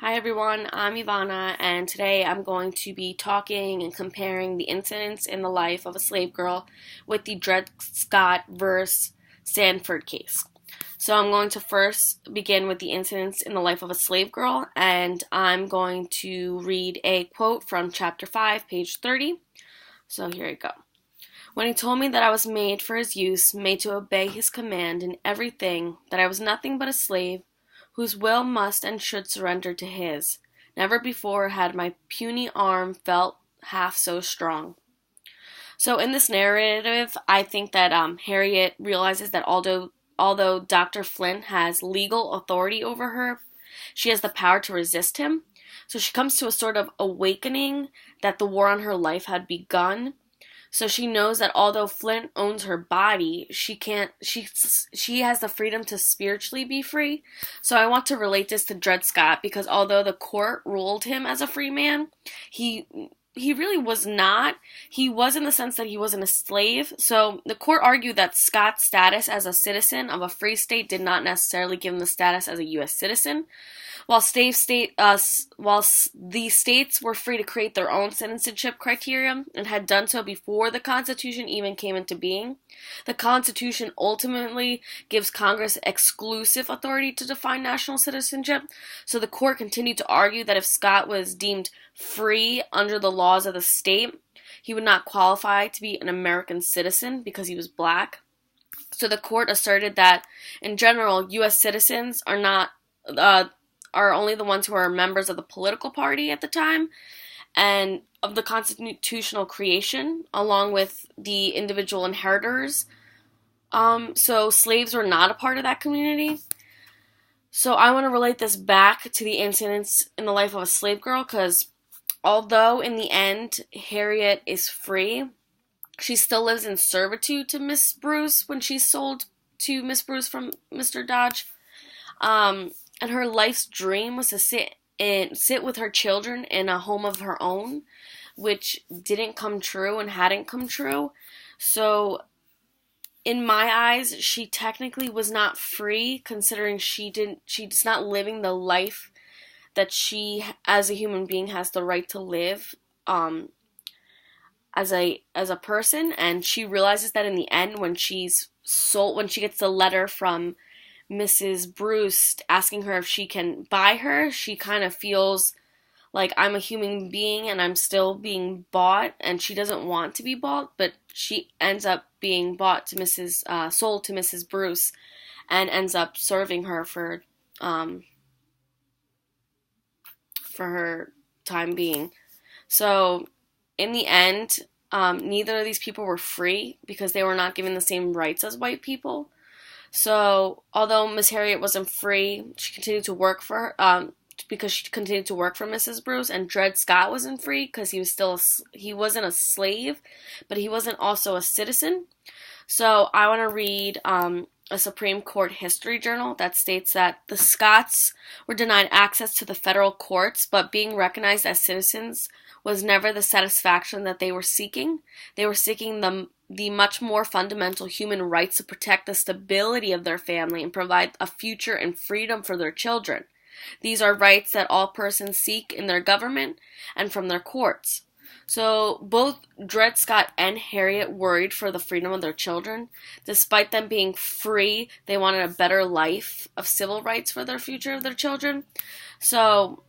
Hi everyone, I'm Ivana, and today I'm going to be talking and comparing the incidents in the life of a slave girl with the Dred Scott versus Sandford case. So I'm going to first begin with the incidents in the life of a slave girl, and I'm going to read a quote from chapter 5, page 30. So here we go. When he told me that I was made for his use, made to obey his command in everything, that I was nothing but a slave, whose will must and should surrender to his. Never before had my puny arm felt half so strong. So in this narrative, I think that Harriet realizes that although Dr. Flint has legal authority over her, she has the power to resist him. So she comes to a sort of awakening that the war on her life had begun. So she knows that although Flint owns her body, she has the freedom to spiritually be free. So I want to relate this to Dred Scott because although the court ruled him as a free man, he he really was not. He was in the sense that he wasn't a slave. So the court argued that Scott's status as a citizen of a free state did not necessarily give him the status as a U.S. citizen. While the states were free to create their own citizenship criteria and had done so before the Constitution even came into being, the Constitution ultimately gives Congress exclusive authority to define national citizenship. So the court continued to argue that if Scott was deemed free under the laws of the state, he would not qualify to be an American citizen because he was black. So the court asserted that, in general, U.S. citizens are only the ones who are members of the political party at the time and of the constitutional creation, along with the individual inheritors. So slaves were not a part of that community. So I want to relate this back to the incidents in the life of a slave girl because although in the end Harriet is free, she still lives in servitude to Miss Bruce when she's sold to Miss Bruce from Mr. Dodge. And her life's dream was to sit with her children in a home of her own, which didn't come true and hadn't come true. So in my eyes, she technically was not free, considering she's not living the life that she as a human being has the right to live as a person. And she realizes that in the end when she gets the letter from Mrs. Bruce asking her if she can buy her, she kind of feels like I'm a human being and I'm still being bought, and she doesn't want to be bought, but she ends up being sold to Mrs. Bruce, and ends up serving her for her time being. So in the end, neither of these people were free because they were not given the same rights as white people. So, although Miss Harriet wasn't free, she continued to work for her, because she continued to work for Mrs. Bruce, and Dred Scott wasn't free because he wasn't a slave, but he wasn't also a citizen. So, I want to read a Supreme Court history journal that states that the Scotts were denied access to the federal courts, but being recognized as citizens was never the satisfaction that they were seeking. They were seeking the much more fundamental human rights to protect the stability of their family and provide a future and freedom for their children. These are rights that all persons seek in their government and from their courts. So both Dred Scott and Harriet worried for the freedom of their children. Despite them being free, they wanted a better life of civil rights for their future of their children. So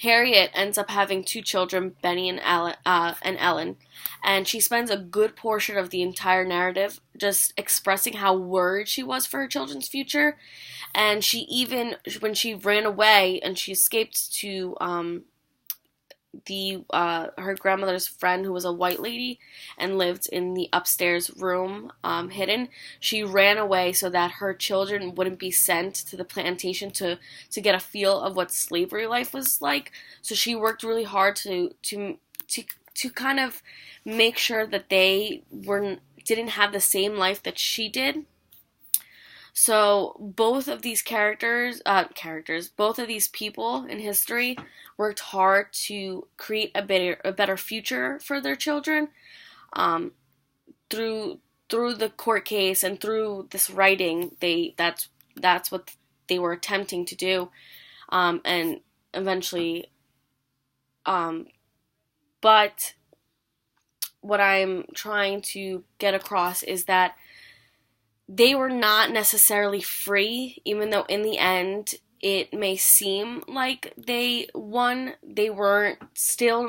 Harriet ends up having two children, Benny and Ellen, and she spends a good portion of the entire narrative just expressing how worried she was for her children's future. And she even, when she ran away and she escaped to her grandmother's friend who was a white lady and lived in the upstairs room hidden, she ran away so that her children wouldn't be sent to the plantation to get a feel of what slavery life was like. So she worked really hard to kind of make sure that they didn't have the same life that she did. So both of these both of these people in history worked hard to create a better future for their children, through the court case and through this writing. That's what they were attempting to do, and eventually. But what I'm trying to get across is that they were not necessarily free, even though in the end it may seem like they won. They were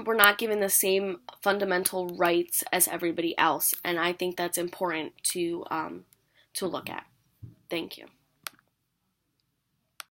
not given the same fundamental rights as everybody else, and I think that's important to look at. Thank you.